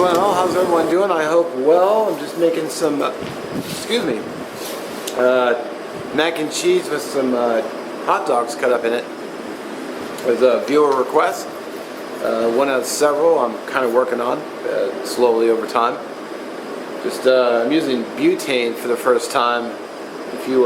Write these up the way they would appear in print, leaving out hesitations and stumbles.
Well, how's everyone doing? I hope well. I'm just making some, mac and cheese with some hot dogs cut up in it. It was a viewer request. One out of several I'm kind of working on slowly over time. Just I'm using butane for the first time. If you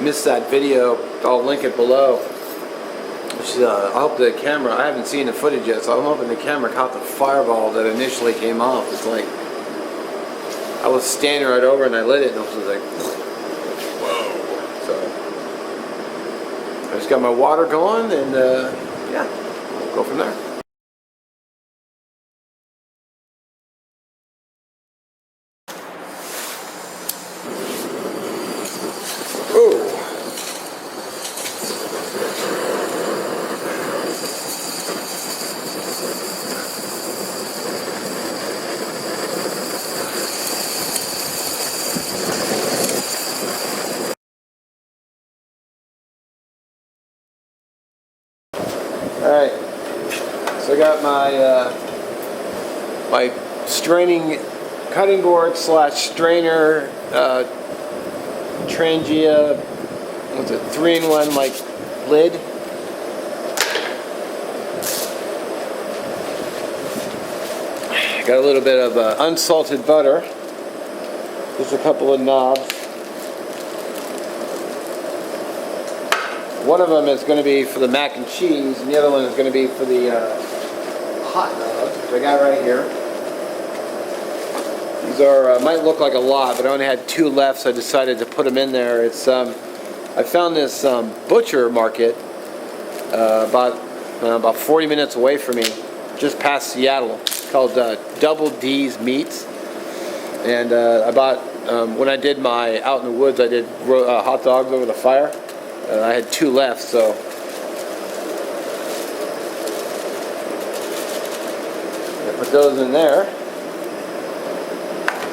missed that video, I'll link it below. I hope the camera, I haven't seen the footage yet, so I'm hoping the camera caught the fireball that initially came off. It's like, I was standing right over and I lit it and I was like, whoa. So, I just got my water going and yeah, we'll go from there. Alright, so I got my straining cutting board / strainer Trangia, what's it, 3-in-1 like lid. Got a little bit of unsalted butter, just a couple of knobs. One of them is going to be for the mac and cheese, and the other one is going to be for the hot dogs, which I got right here. These are might look like a lot, but I only had 2 left, so I decided to put them in there. It's I found this butcher market about 40 minutes away from me, just past Seattle. It's called Double D's Meats, and I bought when I did my out in the woods, I did hot dogs over the fire. I had 2 left, so I put those in there.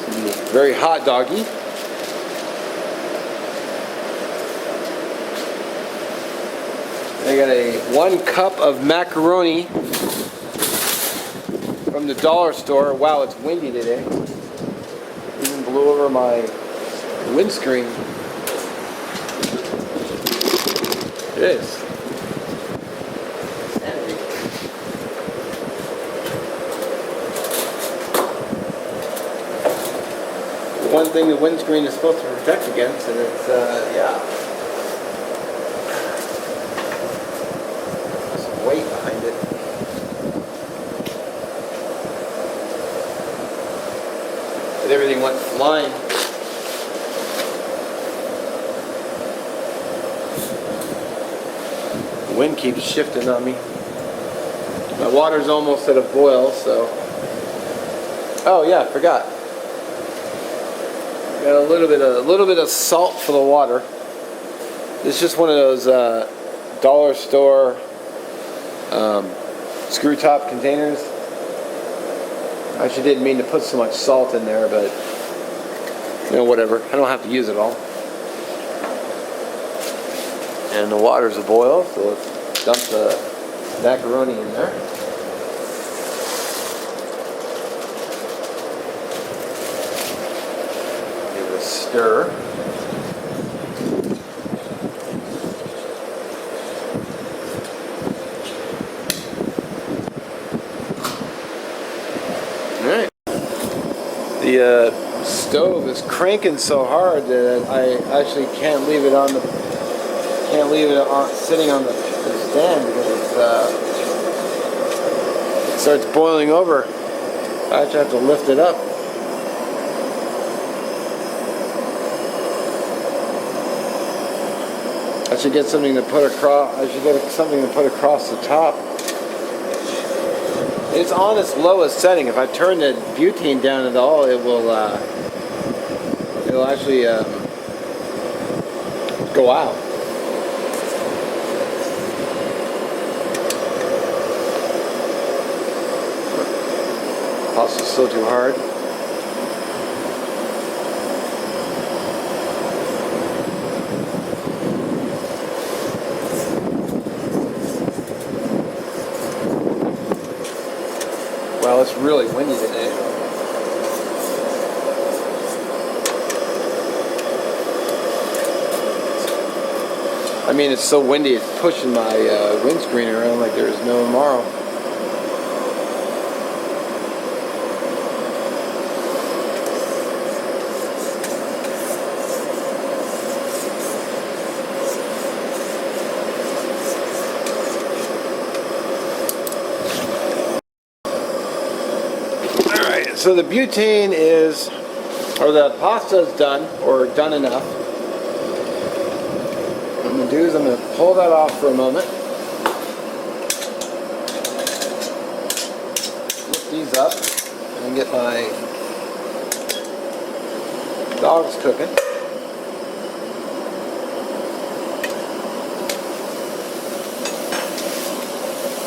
This will be very hot doggy. I got a 1 cup of macaroni from the dollar store. Wow, it's windy today. Even blew over my windscreen. It is. One thing the windscreen is supposed to protect against, and it's, yeah. There's some weight behind it. But everything went flying. Wind keeps shifting on me. My water's almost at a boil, so. Oh yeah, I forgot. Got a little bit of salt for the water. It's just one of those dollar store screw top containers. I actually didn't mean to put so much salt in there, but you know, whatever. I don't have to use it all. And the water's a boil, so let's dump the macaroni in there. Give it a stir. Alright. The stove is cranking so hard that I actually can't leave it on sitting on the stand because it starts boiling over. I actually have to lift it up. I should get something to put across. The top. It's on its lowest setting. If I turn the butane down at all, it'll actually go out. Pasta's still too hard. Well, it's really windy today. I mean, it's so windy, it's pushing my windscreen around like there's no tomorrow. Alright, so the butane is, or the pasta is done, or done enough. What I'm going to do is I'm going to pull that off for a moment. Lift these up and get my dogs cooking.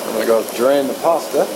I'm going to go drain the pasta.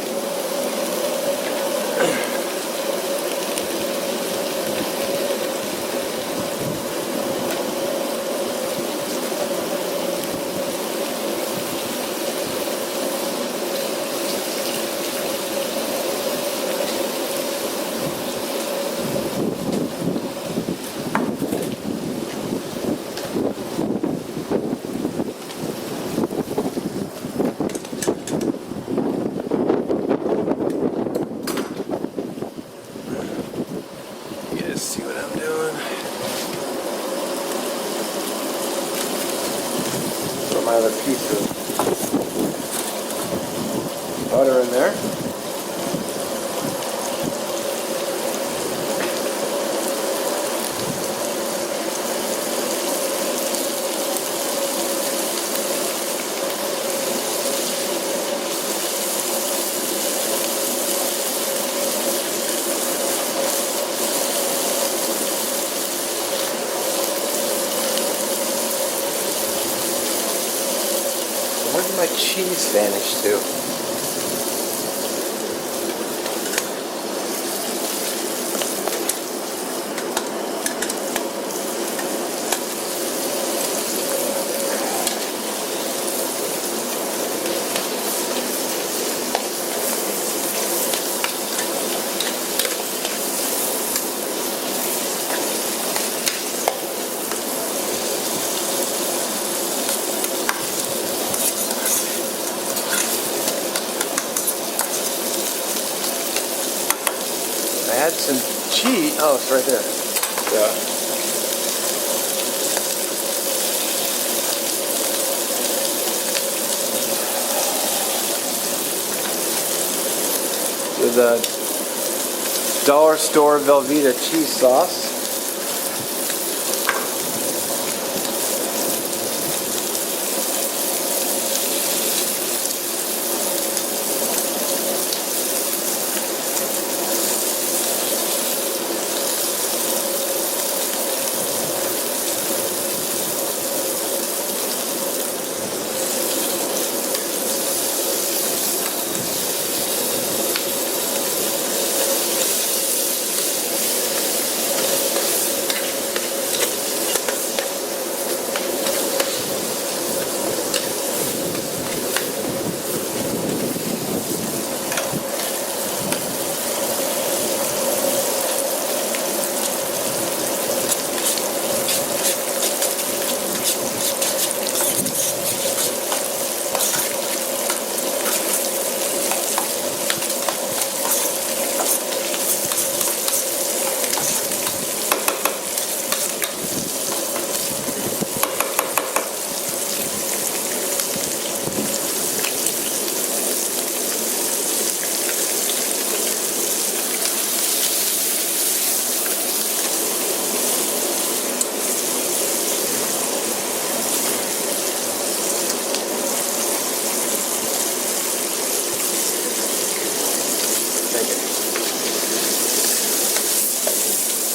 See what I'm doing. Throw my other piece of butter in there. Where did my cheese vanish to? I had some cheese. Oh, it's right there. Yeah. With a dollar store Velveeta cheese sauce.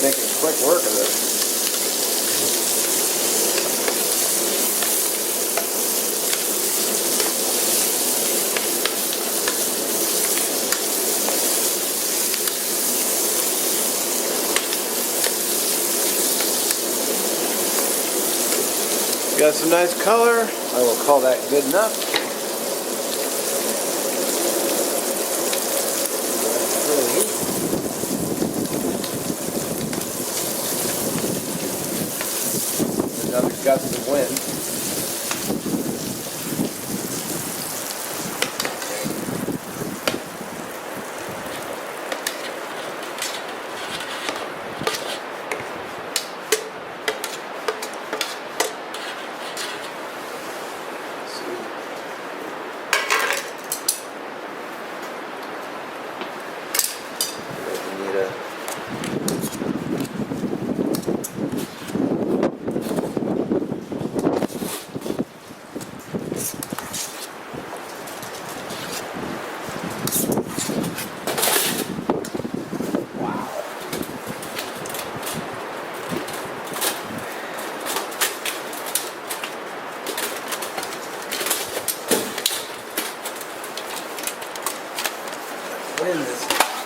Making quick work of this. Got some nice color. I will call that good enough. Really gusts of wind.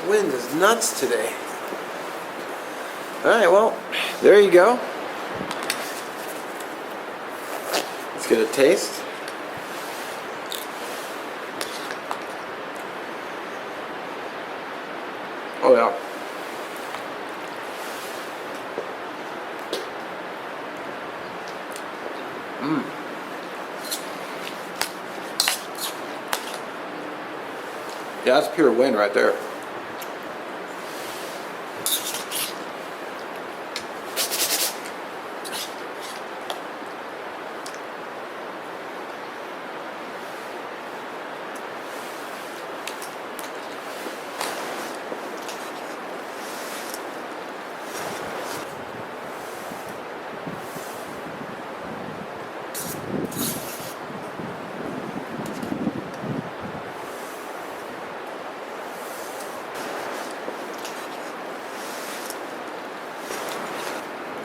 Wind is nuts today. Alright, well, there you go. Let's get a taste. Oh yeah. Yeah, that's pure wind right there.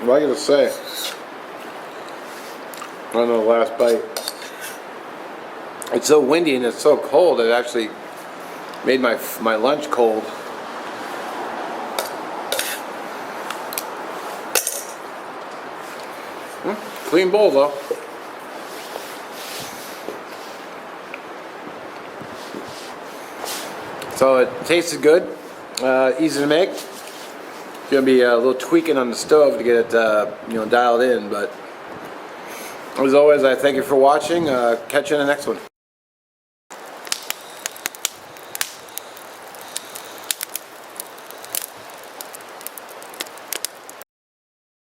What am I gonna say? On the last bite. It's so windy and it's so cold it actually made my lunch cold. Clean bowl though. So it tasted good, easy to make. Gonna be a little tweaking on the stove to get it, dialed in. But as always, I thank you for watching. Catch you in the next one.